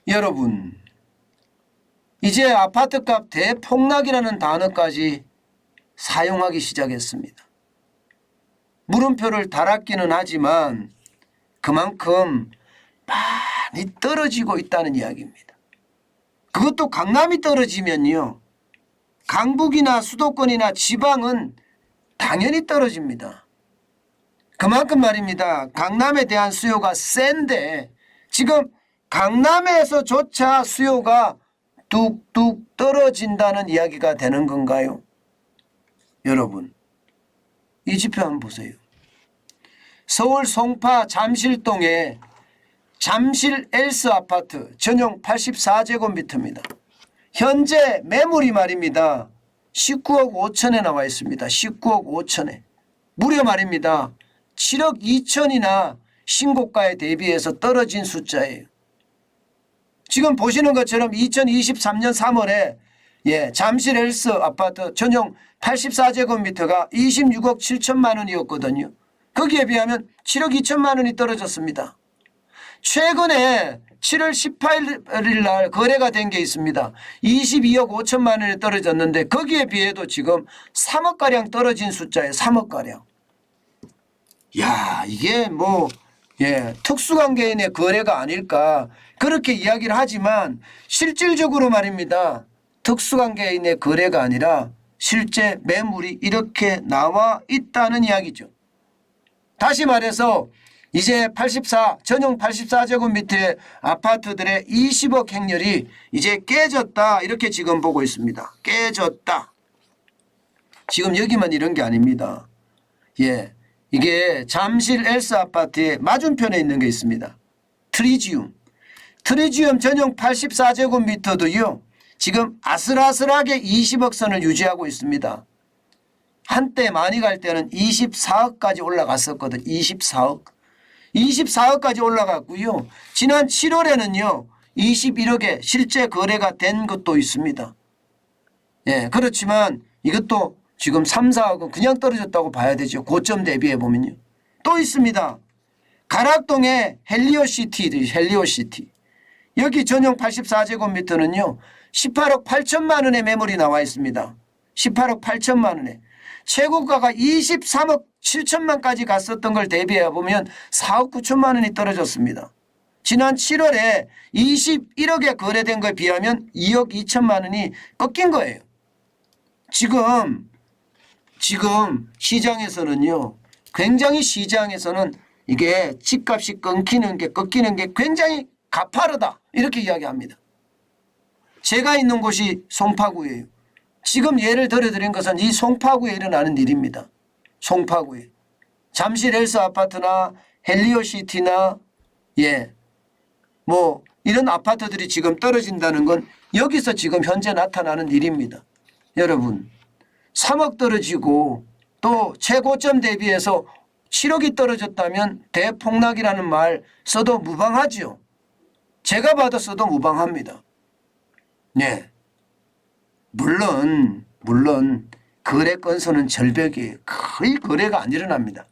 여러분, 이제 아파트값 대폭락이라는 단어까지 사용하기 시작했습니다. 물음표를 달았기는 하지만 그만큼 많이 떨어지고 있다는 이야기입니다. 그것도 강남이 떨어지면요, 강북이나 수도권이나 지방은 당연히 떨어집니다. 그만큼 말입니다. 강남에 대한 수요가 센데 지금 강남에서조차 수요가 뚝뚝 떨어진다는 이야기가 되는 건가요? 여러분, 이 지표 한번 보세요. 서울 송파 잠실동의 잠실 엘스 아파트 전용 84제곱미터입니다. 현재 매물이 말입니다. 19억 5천에 나와 있습니다. 19억 5천에. 무려 말입니다. 7억 2천이나 신고가에 대비해서 떨어진 숫자예요. 지금 보시는 것처럼 2023년 3월에 잠실 엘스 아파트 전용 84제곱미터가 26억 7천만 원이었거든요. 거기에 비하면 7억 2천만 원이 떨어졌습니다. 최근에 7월 18일 날 거래가 된 게 있습니다. 22억 5천만 원이 떨어졌는데 거기에 비해도 지금 3억가량 떨어진 숫자예요. 3억가량. 야, 이게 특수관계인의 거래가 아닐까 그렇게 이야기를 하지만 실질적으로 말입니다. 특수관계인의 거래가 아니라 실제 매물이 이렇게 나와 있다는 이야기죠. 다시 말해서 이제 전용 84제곱미터의 아파트들의 20억 행렬이 이제 깨졌다 이렇게 지금 보고 있습니다. 깨졌다. 지금 여기만 이런 게 아닙니다. 이게 잠실 엘스 아파트의 맞은편에 있는 게 있습니다. 트리지움 전용 84제곱미터도요. 지금 아슬아슬하게 20억 선을 유지하고 있습니다. 한때 많이 갈 때는 24억까지 올라갔었거든. 24억까지 올라갔고요. 지난 7월에는요. 21억에 실제 거래가 된 것도 있습니다. 그렇지만 이것도 지금 3, 4억은 그냥 떨어졌다고 봐야 되죠. 고점 대비해 보면요. 또 있습니다. 가락동의 헬리오시티. 여기 전용 84제곱미터는요. 18억 8천만 원의 매물이 나와 있습니다. 18억 8천만 원에. 최고가가 23억 7천만까지 갔었던 걸 대비해 보면 4억 9천만 원이 떨어졌습니다. 지난 7월에 21억에 거래된 거에 비하면 2억 2천만 원이 꺾인 거예요. 지금 시장에서는요. 굉장히 시장에서는 이게 집값이 꺾이는 게 굉장히 가파르다 이렇게 이야기합니다. 제가 있는 곳이 송파구예요. 지금 예를 들어드린 것은 이 송파구에 일어나는 일입니다. 송파구에. 잠실 엘스 아파트나 헬리오시티나 이런 아파트들이 지금 떨어진다는 건 여기서 지금 현재 나타나는 일입니다. 여러분 3억 떨어지고 또 최고점 대비해서 7억이 떨어졌다면 대폭락이라는 말 써도 무방하죠. 제가 봐도 써도 무방합니다. 물론 거래 건수는 절벽이에요. 거의 거래가 안 일어납니다.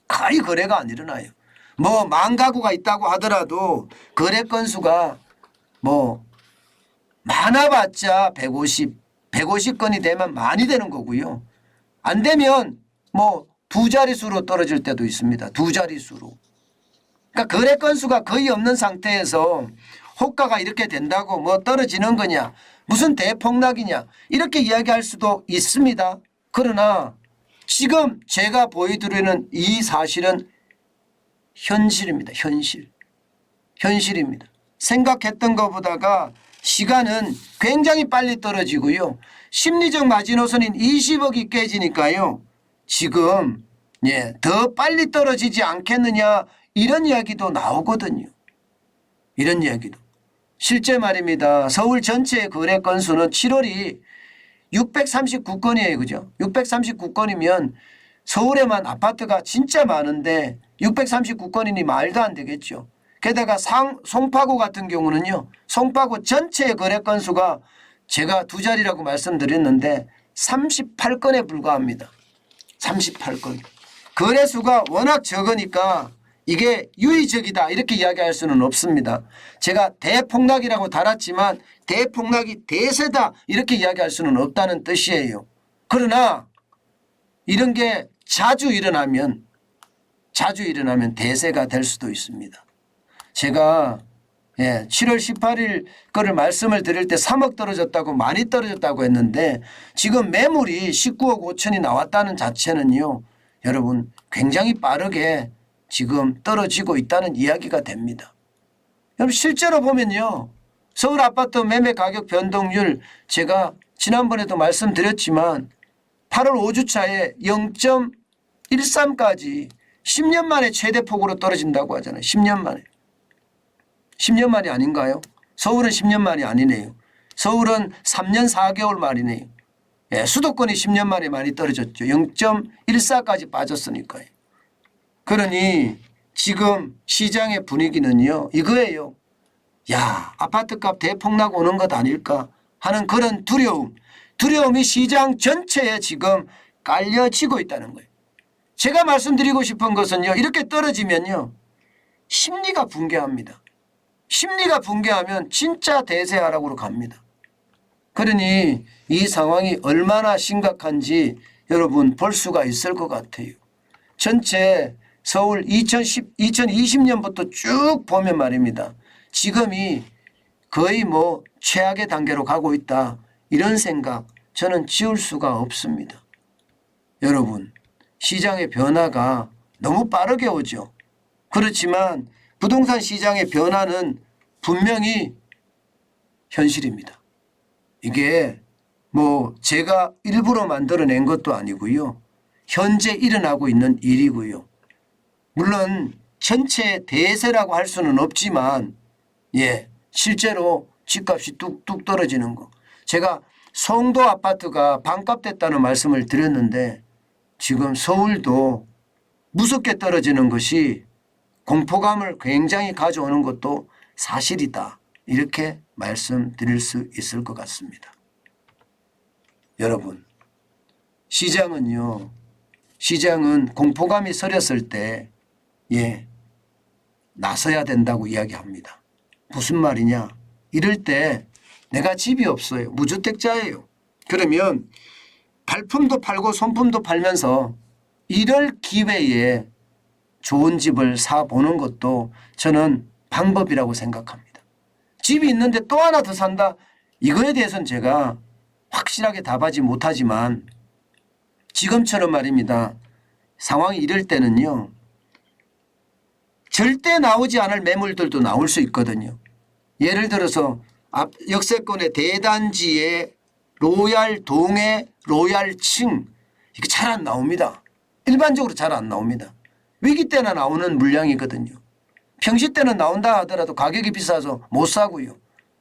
거의 거래가 안 일어나요. 10,000가구가 있다고 하더라도 거래 건수가 많아봤자 150건이 되면 많이 되는 거고요. 안 되면 두 자릿수로 떨어질 때도 있습니다. 두 자릿수로. 그러니까 거래 건수가 거의 없는 상태에서 호가가 이렇게 된다고 떨어지는 거냐 무슨 대폭락이냐 이렇게 이야기할 수도 있습니다. 그러나 지금 제가 보여드리는 이 사실은 현실입니다. 현실입니다. 생각했던 것보다가 시간은 굉장히 빨리 떨어지고요. 심리적 마지노선인 20억이 깨지니까요. 지금 더 빨리 떨어지지 않겠느냐 이런 이야기도 나오거든요. 이런 이야기도. 실제 말입니다. 서울 전체의 거래 건수는 7월이 639건이에요. 그죠? 639건이면 서울에만 아파트가 진짜 많은데 639건이니 말도 안 되겠죠. 게다가 송파구 같은 경우는요. 송파구 전체의 거래 건수가 제가 두 자리라고 말씀드렸는데 38건에 불과합니다. 38건. 거래수가 워낙 적으니까 이게 유의적이다 이렇게 이야기할 수는 없습니다. 제가 대폭락이라고 달았지만 대폭락이 대세다 이렇게 이야기할 수는 없다는 뜻이에요. 그러나 이런 게 자주 일어나면 대세가 될 수도 있습니다. 제가 7월 18일 거를 말씀을 드릴 때 3억 떨어졌다고 많이 떨어졌다고 했는데 지금 매물이 19억 5천이 나왔다는 자체는요. 여러분 굉장히 빠르게 지금 떨어지고 있다는 이야기가 됩니다. 여러분 실제로 보면요. 서울 아파트 매매 가격 변동률 제가 지난번에도 말씀드렸지만 8월 5주차에 0.13까지 10년 만에 최대폭으로 떨어진다고 하잖아요. 10년 만에. 10년 만이 아닌가요? 서울은 10년 만이 아니네요. 서울은 3년 4개월 만이네요. 수도권이 10년 만에 많이 떨어졌죠. 0.14까지 빠졌으니까요. 그러니 지금 시장의 분위기는요. 이거예요. 야, 아파트값 대폭락 오는 것 아닐까 하는 그런 두려움이 시장 전체에 지금 깔려지고 있다는 거예요. 제가 말씀드리고 싶은 것은요. 이렇게 떨어지면요. 심리가 붕괴합니다. 심리가 붕괴하면 진짜 대세하락으로 갑니다. 그러니 이 상황이 얼마나 심각한지 여러분 볼 수가 있을 것 같아요. 전체 서울 2020년부터 쭉 보면 말입니다. 지금이 거의 뭐 최악의 단계로 가고 있다. 이런 생각 저는 지울 수가 없습니다. 여러분 시장의 변화가 너무 빠르게 오죠. 그렇지만 부동산 시장의 변화는 분명히 현실입니다. 이게 뭐 제가 일부러 만들어낸 것도 아니고요. 현재 일어나고 있는 일이고요. 물론 전체 대세라고 할 수는 없지만 실제로 집값이 뚝뚝 떨어지는 거. 제가 송도 아파트가 반값 됐다는 말씀을 드렸는데 지금 서울도 무섭게 떨어지는 것이 공포감을 굉장히 가져오는 것도 사실이다. 이렇게 말씀드릴 수 있을 것 같습니다. 여러분 시장은 공포감이 서렸을 때 나서야 된다고 이야기합니다. 무슨 말이냐. 이럴 때 내가 집이 없어요. 무주택자예요. 그러면 발품도 팔고 손품도 팔면서 이럴 기회에 좋은 집을 사보는 것도 저는 방법이라고 생각합니다. 집이 있는데 또 하나 더 산다. 이거에 대해서는 제가 확실하게 답하지 못하지만 지금처럼 말입니다. 상황이 이럴 때는요. 절대 나오지 않을 매물들도 나올 수 있거든요. 예를 들어서 역세권의 대단지의 로얄 동에 로얄층 이게 잘 안 나옵니다. 일반적으로 잘 안 나옵니다. 위기 때나 나오는 물량이거든요. 평시 때는 나온다 하더라도 가격이 비싸서 못 사고요.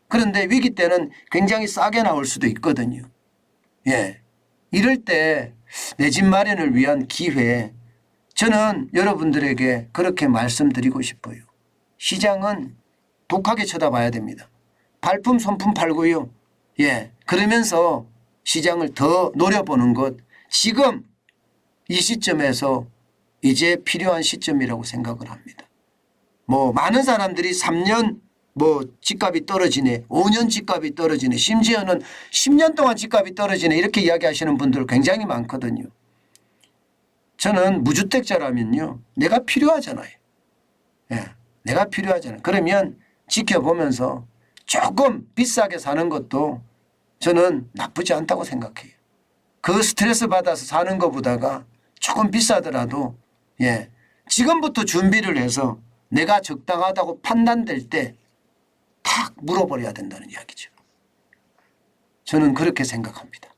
그런데 위기 때는 굉장히 싸게 나올 수도 있거든요. 이럴 때 내 집 마련을 위한 기회 저는 여러분들에게 그렇게 말씀드리고 싶어요. 시장은 독하게 쳐다봐야 됩니다. 발품 손품 팔고요. 그러면서 시장을 더 노려보는 것 지금 이 시점에서 이제 필요한 시점이라고 생각을 합니다. 뭐 많은 사람들이 3년 집값이 떨어지네, 5년 집값이 떨어지네, 심지어는 10년 동안 집값이 떨어지네 이렇게 이야기하시는 분들 굉장히 많거든요. 저는 무주택자라면요. 내가 필요하잖아요. 내가 필요하잖아요. 그러면 지켜보면서 조금 비싸게 사는 것도 저는 나쁘지 않다고 생각해요. 그 스트레스 받아서 사는 것보다가 조금 비싸더라도 지금부터 준비를 해서 내가 적당하다고 판단될 때 탁 물어버려야 된다는 이야기죠. 저는 그렇게 생각합니다.